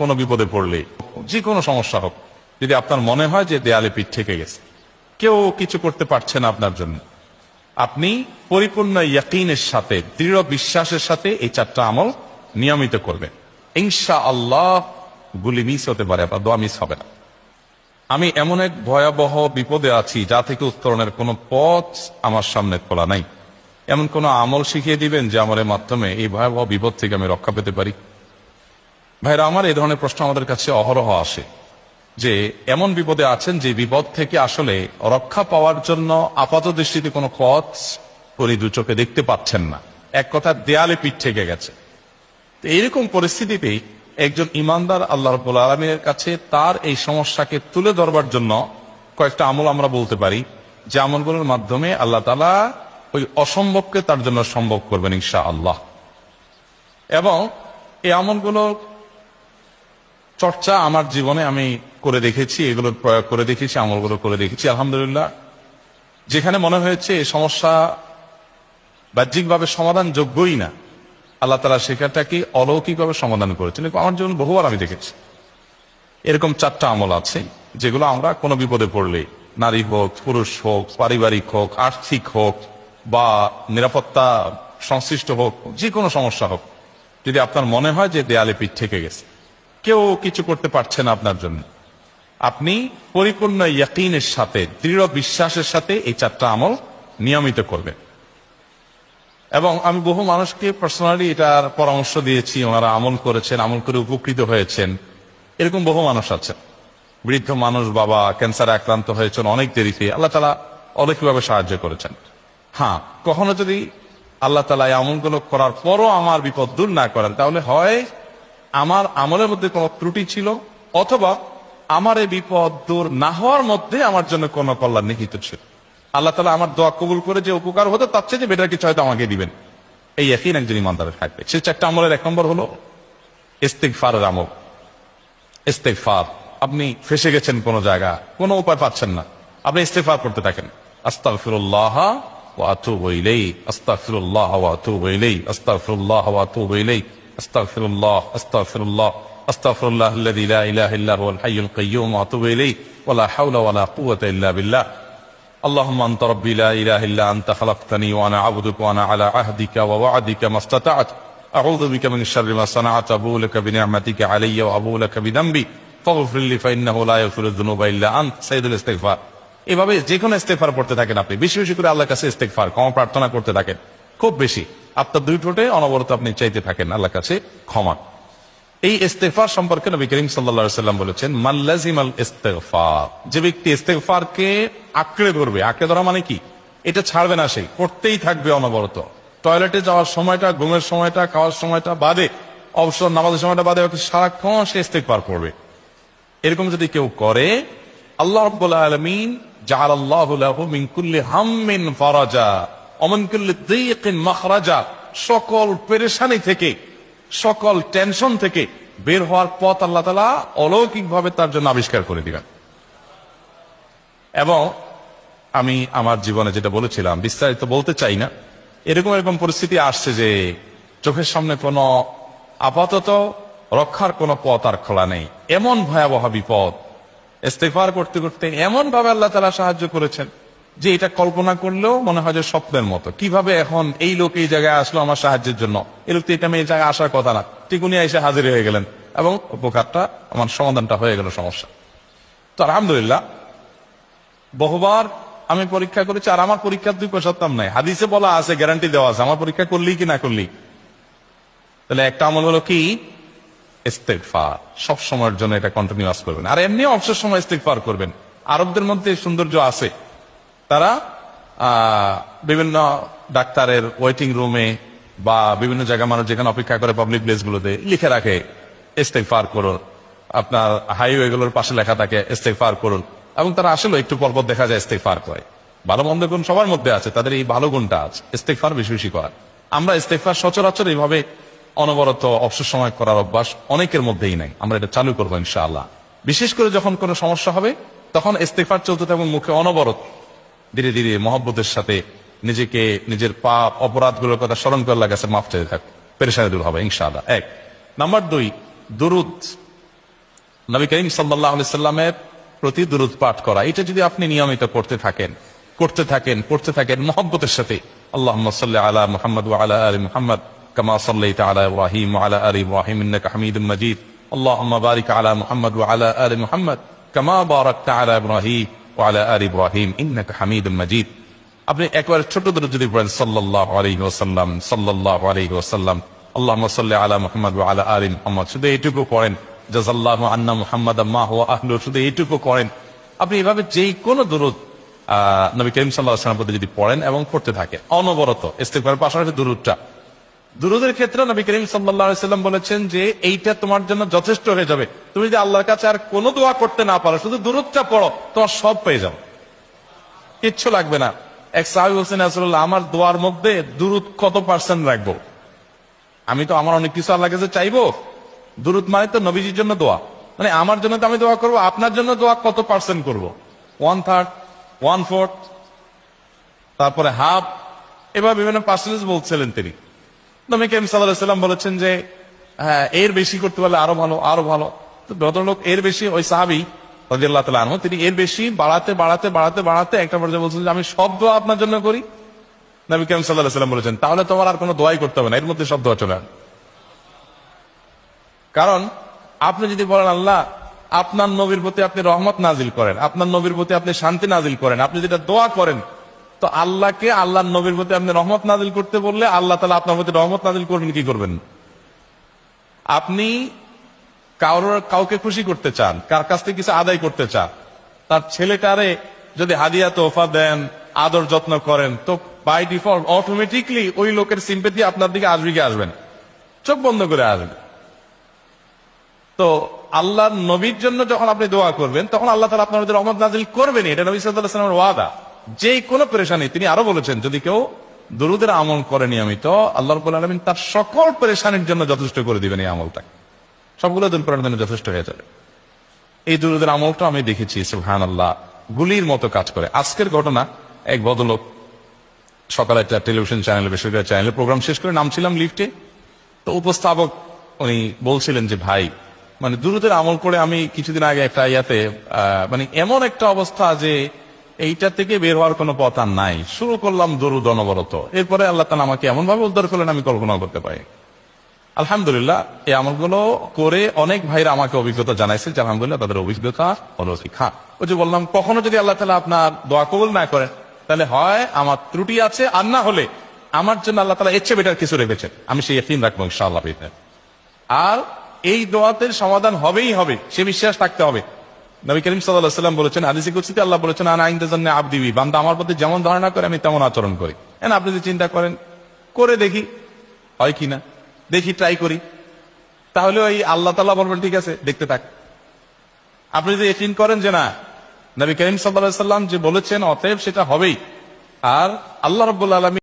কোনো বিপদে পড়লে, যে কোনো সমস্যা হোক, যদি আপনার মনে হয় যে দেয়ালে পিঠ ঠেকে গেছে, কেউ কিছু করতে পারছে না আপনার জন্য, আপনি পরিপূর্ণ ইয়াকিনের সাথে, দৃঢ় বিশ্বাসের সাথে এই 4টা আমল নিয়মিত করবেন। ইনশাআল্লাহ গুলি মিস হতে পারে, আপনার দোয়া মিস হবে না। আমি এমন এক ভয়াবহ বিপদে আছি যা থেকে উত্তরণের কোনো পথ আমার সামনে খোলা নাই। এমন কোন আমল শিখিয়ে দিবেন যে আমলের মাধ্যমে এই ভয়াবহ বিপদ থেকে আমি রক্ষা পেতে পারি। ভাইরা আমার, এই ধরনের প্রশ্ন আমাদের কাছে অহরহ আসে যে এমন বিপদে আছেন যে বিপদ থেকে আসলে রক্ষা পাওয়ার জন্য আপাত দৃষ্টিতে কোনো পথ উনি দু চোখে দেখতে পাচ্ছেন না, এক কথা দেয়ালে পিঠ ঠেকে গেছে। তো এইরকম পরিস্থিতিতেই একজন ইমানদার আল্লাহ রাব্বুল আলামিনের কাছে তার এই সমস্যাকে তুলে ধরবার জন্য কয়েকটা আমল আমরা বলতে পারি, যে আমলগুলোর মাধ্যমে আল্লাহ তাআলা ওই অসম্ভবকে তার জন্য সম্ভব করবেন ইনশাআল্লাহ। এবং এই আমলগুলো চর্চা আমার জীবনে আমি করে দেখেছি, এগুলোর প্রয়োগ করে দেখেছি, আমলগুলো করে দেখেছি। আলহামদুলিল্লাহ, যেখানে মনে হয়েছে এই সমস্যা বাহ্যিকভাবে সমাধান যোগ্যই না, আল্লাহ তাআলা সেখানটাকে অলৌকিকভাবে সমাধান করেছেন। আমার জীবন বহুবার আমি দেখেছি। এরকম 4টা আমল আছে যেগুলো আমরা কোনো বিপদে পড়লে, নারী হোক, পুরুষ হোক, পারিবারিক হোক, আর্থিক হোক, বা নিরাপত্তা সংশ্লিষ্ট হোক, যে কোনো সমস্যা হোক, যদি আপনার মনে হয় যে দেয়ালে পিঠ ঠেকে গেছে, কেউ কিছু করতে পারছে না আপনার জন্য, আপনি পরিপূর্ণ ইয়াকিনের সাথে, দৃঢ় বিশ্বাসের সাথে এই 4টা আমল নিয়মিত করবেন। এবং আমি বহু মানুষকে পার্সোনালি এটার পরামর্শ দিয়েছি, ওনারা আমল করেছেন, আমল করে উপকৃত হয়েছেন। এরকম বহু মানুষ আছেন, বৃদ্ধ মানুষ, বাবা ক্যান্সারে আক্রান্ত হয়েছেন অনেক দেরিতে, আল্লাহ তাআলা অনেকভাবে সাহায্য করেছেন। হ্যাঁ, কখনো যদি আল্লাহ তাআলা এই আমলগুলো করার পরও আমার বিপদ দূর না করেন, তাহলে হয় আমার আমলের মধ্যে কোনো ত্রুটি ছিল, অথবা আমার এই বিপদ দূর না হওয়ার মধ্যে আমার জন্য কোনো কল্যাণ নিহিত ছিল। আল্লাহ তাআলা আমার দোয়া কবুল করে যে উপকার হতো, তার চেয়ে বেটার কিছু হয়তো আমাকে দিবেন, এই ইয়াকিন একজন ইমানদারের থাকবে। সেই 4টা আমলের 1 নম্বর হলো ইস্তিগফারের আমল। ইস্তিগফার, আপনি ফেসে গেছেন কোনো জায়গা, কোনো উপায় পাচ্ছেন না, আপনি ইস্তিগফার করতে থাকেন। আস্তাগফিরুল্লাহ ওয়া আতুবু ইলাইহি, আস্তাগফিরুল্লাহ ওয়া আতুবু ইলাইহি, আস্তাগফিরুল্লাহ ওয়া আতুবু ইলাইহি, আস্তাগফিরুল্লাহ, আস্তাগফিরুল্লাহ, আস্তাগফিরুল্লাহ আল্লাযী লা ইলাহা ইল্লা হুয়াল হাইয়ুল কাইয়্যুম ওয়া আতুবু ইলাইহি ওয়া লা হাওলা ওয়া লা কুওয়াতা ইল্লা বিল্লাহ। اللهم انت ربي لا اله الا انت خلقتني وانا عبدك وانا على عهدك ووعدك ما استطعت اعوذ بك من شر ما صنعت ابوء لك بنعمتك علي وابوء لك بذنبي فاغفر لي فانه لا يغفر الذنوب الا انت سيدুল ইস্তিগফার। এভাবে যে কোনো ইস্তিগফার পড়তে থাকেন, আপনি বেশি বেশি করে আল্লাহর কাছে ইস্তিগফার, ক্ষমা প্রার্থনা করতে থাকেন, খুব বেশি, আপনার 2 ঠোঁটে অনবরত আপনি চাইতে থাকেন আল্লাহর কাছে ক্ষমা। এই ইস্তিগফার সম্পর্কে নবী করিম সাল্লাল্লাহু আলাইহি ওয়াসাল্লাম বলেছেন, মান লাজিমাল ইস্তিগফার, যে ব্যক্তি ইস্তিগফারকে আঁকড়ে ধরবে, আঁকড়ে ধরা মানে কি, এটা ছাড়বে না, সে করতেই থাকবে অনবরত। টয়লেটে যাওয়ার সময়টা, ঘুমের সময়টা, খাওয়ার সময়টা বাদে, অবসর নামাজের সময়টা বাদে সারাক্ষণ সে ইস্তিগফার করবে। এরকম যদি কেউ করে, আল্লাহ রাব্বুল আলামিন জাআলাল্লাহু লাহু মিন কুল্লি হাম্মিন ফারাজা ওয়া মিন কুল্লি দীকিন মাখরাজা, সকল পেরেশানি থেকে, সকল টেনশন থেকে বের হওয়ার পথ আল্লাহ তাআলা অলৌকিকভাবে তার জন্য আবিষ্কার করে দিবেন। এবং আমি আমার জীবনে যেটা বলেছিলাম, বিস্তারিত বলতে চাই না, এরকম পরিস্থিতি আসছে যে চোখের সামনে কোনো আপাতত রক্ষার কোনো পথ আর খোলা নেই, এমন ভয়াবহ বিপদ। ইস্তিগফার করতে করতে এমন ভাবে আল্লাহ তাআলা সাহায্য করেছেন যে এটা কল্পনা করলেও মনে হয় যে স্বপ্নের মতো। কিভাবে এখন এই লোক এই জায়গায় আসলো আমার সাহায্যের জন্য, এই লোক তো এটা এই জায়গায় আসার কথা না, টিকুনি এসে হাজির হয়ে গেলেন এবং উপকারটা, আমার সমাধানটা হয়ে গেল সমস্যা। তো আলহামদুলিল্লাহ, বহুবার আমি পরীক্ষা করেছি, আর আমার পরীক্ষার 2 পয়সার দাম নাই, হাদিসে বলা আছে, গ্যারান্টি দেওয়া আছে, আমার পরীক্ষা করলি কি না করলি। তাহলে একটা আমল হলো কি, ইস্তিগফার। সব সময়ের জন্য এটা কন্টিনিউয়াস করবেন, আর এমনি অবসর সময় ইস্তিগফার করবেন। আরবদের মধ্যে সৌন্দর্য আছে, তারা বিভিন্ন ডাক্তারের ওয়েটিং রুমে বা বিভিন্ন জায়গায় মানুষ যেখানে অপেক্ষা করে পাবলিক প্লেস গুলোতে লিখে রাখে ইস্তিগফার করুন, আপনার হাইওয়ে গুলোর পাশে লেখা থাকে ইস্তিগফার করুন, এবং তারা আসলে একটু পরপর দেখা যায় ইস্তিগফার করে। ভালো মন্দ গুণ সবার মধ্যে আছে, তাদের এই ভালো গুণটা আছে, ইস্তিগফার বেশি বেশি করা। আমরা ইস্তিগফার সচরাচর এইভাবে অনবরত অবসর সময় করার অভ্যাস অনেকের মধ্যেই নাই, আমরা এটা চালু করবো ইনশাআল্লাহ। বিশেষ করে যখন কোনো সমস্যা হবে, তখন ইস্তিগফার চলতে থাকুন, মুখে অনবরত ধীরে ধীরে মহব্বতের সাথে নিজেকে, নিজের পাপ অপরাধগুলোর কথা স্মরণ করে আল্লাহর কাছে মাফ চাইতে থাকুন, পেরেশানি দূর হবে ইনশাআল্লাহ। 1 নাম্বার 2, দুরুদ নবী করিম সাল্লাল্লাহু আলাইহি সাল্লামের প্রতি দুরূদ পাঠ করা, এটা যদি আপনি নিয়মিত করতে থাকেন মহব্বতের সাথে, আল্লাহুম্মা সাল্লি আলা মুহাম্মদ ওয়া আলা আলি মুহাম্মদ কামা সাল্লাইতা আলা ইব্রাহিম ওয়া আলা আলি ইব্রাহিম ইন্নাকা হামিদুম মাজিদ, আল্লাহুম্মা বারিক আলা মুহাম্মদ ওয়া আলা আলি মুহাম্মদ কামা বারাকতা আলা ইব্রাহিম ওয়া আলা আলি ইব্রাহিম ইন্নাকা হামিদুম মাজিদ। আপনি একবার ছোট দুরূদ যদি পড়েন সাল্লাল্লাহু আলাইহি ওয়াসাল্লাম, সাল্লাল্লাহু আলাইহি ওয়াসাল্লাম, আল্লাহুম্মা সাল্লি আলা মুহাম্মদ ওয়া আলা আলি মুহাম্মদ, শুধু এইটুকু পড়েন। জাযাল্লাহু আন্না মুহাম্মাদাম মা হুয়া আহলু, শুধু এইটুকু করেন। আপনি এভাবে যে কোনো দুরূদ নবী করিম সাল্লাল্লাহু আলাইহি ওয়াসাল্লাম যদি পড়েন এবং পড়তে থাকেন অনবরত, ইস্তিগফারের পাশাপাশি দুরূদের ক্ষেত্রে নবী করিম সাল্লাল্লাহু আলাইহি ওয়াসাল্লাম বলেছেন যে এইটা তোমার জন্য যথেষ্ট হয়ে যাবে। তুমি যদি আল্লাহর কাছে আর কোনো দোয়া করতে না পারো, শুধু দুরূদটা পড়ো, তোমার সব পেয়ে যাও, কিচ্ছু লাগবে না। এক সাহাবী বলছেন, রাসূলুল্লাহ, আমার দোয়ার মধ্যে দুরূদ কত পার্সেন্ট রাখবো? আমি তো আমার অনেক কিছু আল্লাহর কাছে চাইবো, দুরূদ মানে তো নবীজির জন্য দোয়া, মানে আমার জন্য তো আমি দোয়া করবো, আপনার জন্য দোয়া কত পার্সেন্ট করবো? 1/3, 1/4, তারপরে হাফ, এবার বিভিন্ন পার্সেন্টেজ বলছিলেন তিনি। নবী করিম সাল্লাল্লাহু আলাইহি ওয়াসাল্লাম বলেছেন যে হ্যাঁ, এর বেশি করতে পারলে আরো ভালো, আরো ভালো। তো ভদ্রলোক এর বেশি, ওই সাহাবী রাদিয়াল্লাহু তাআলা আনহু, তিনি এর বেশি বাড়াতে একটা পর্যায়ে বলছেন যে আমি সব দোয়া আপনার জন্য করি। নবী করিম সাল্লাল্লাহু আলাইহি ওয়াসাল্লাম বলেছেন তাহলে তোমার আর কোনো দোয়াই করতে হবে না, এর মধ্যে সব দোয়া চলে আসবে। কারণ আপনি যদি বলেন আল্লাহ আপনার নবীর প্রতি আপনি রহমত নাজিল করেন, আপনার নবীর প্রতি আপনি শান্তি নাজিল করেন, আপনি যেটা দোয়া করেন, তো আল্লাহকে আল্লাহর নবীর প্রতি আপনি রহমত নাজিল করতে বললে আল্লাহ তাআলা আপনার প্রতি রহমত নাজিল করবেন কি করবেন? আপনি কাউকে খুশি করতে চান, কার কাছ থেকে কিছু আদায় করতে চান, তার ছেলেটারে যদি হাদিয়া তোহফা দেন, আদর যত্ন করেন, তো বাই ডিফল্ট অটোমেটিকলি ওই লোকের সিম্পেথি আপনার দিকে আসবেন, চোখ বন্ধ করে আসবে। তো আল্লাহর নবীর জন্য যখন আপনি দোয়া করবেন, তখন আল্লাহ তাআলা আপনার মধ্যে রহমত নাজিল করবেন, এটা নবী সাল্লাল্লাহু আলাইহি ওয়াসাল্লামের ওয়াদা। যে কোনো পেরেশানি, তিনি আরো বলেছেন যদি কেউ দুরূদের আমল করে নিয়মিত, আল্লাহ রাব্বুল আলামিন তার সকল পেরেশানির জন্য যথেষ্ট করে দিবেন, এই আমলটা সবগুলো দূর করার জন্য যথেষ্ট হয়ে যাবে। এই দুরূদের আমলটা আমি দেখেছি সুবহানাল্লাহ গুলির মতো কাজ করে। আজকের ঘটনা, এক ভদ্রলোক সকালে একটা টেলিভিশন চ্যানেলে, বেসরকারি চ্যানেলে প্রোগ্রাম শেষ করে নামছিলাম লিফটে, তো উপস্থাপক উনি বলছিলেন যে ভাই, মানে দুরূদের আমল করে আমি কিছুদিন আগে একটা ইয়াতে মানে এমন একটা অবস্থা যে এইটা থেকে বের হওয়ার কোনো পথ আর নাই, শুরু করলাম দরুদ অনবরত, এরপরে আল্লাহ তাআলা আমাকে এমন ভাবে উদ্ধার করলেন আমি কল্পনা করতে পারি। আলহামদুলিল্লাহ, এই আমলগুলো করে অনেক ভাইরা আমাকে অভিজ্ঞতা জানাইছে যে আলহামদুলিল্লাহ তাদের অভিজ্ঞতা হলো শিক্ষা। ওই যে বললাম, কখনো যদি আল্লাহ তাআলা আপনার দোয়া কবুল না করেন, তাহলে হয় আমার ত্রুটি আছে, আর না হলে আমার জন্য আল্লাহ তাআলা এর চেয়ে বেটার কিছু রেখেছেন, আমি সেই ইয়াকিন রাখবো ইনশাআল্লাহ। আর এই দোয়াতে সমাধান হবেই হবে, সে বিশ্বাস থাকতে হবে। নবী করিম সাল্লাল্লাহু আলাইহি ওয়াসাল্লাম বলেছেন, হাদিসে কুদসিতে আল্লাহ বলেছেন, আনা ইনদা যান্নি আবদি বি, বান্দা আমার প্রতি যেমন ধারণা করে আমি তেমন আচরণ করি। এখন আপনি যদি চিন্তা করেন, করে দেখি হয় কিনা, দেখি ট্রাই করি, তাহলে ওই আল্লাহ তাআলা বলবেন ঠিক আছে দেখতে থাক। আপনি যদি ইয়াকিন করেন যে না, নবী করিম সাল্লাল্লাহু আলাইহি ওয়াসাল্লাম যে বলেছেন অতএব সেটা হবেই, আর আল্লাহ রাব্বুল আলামিন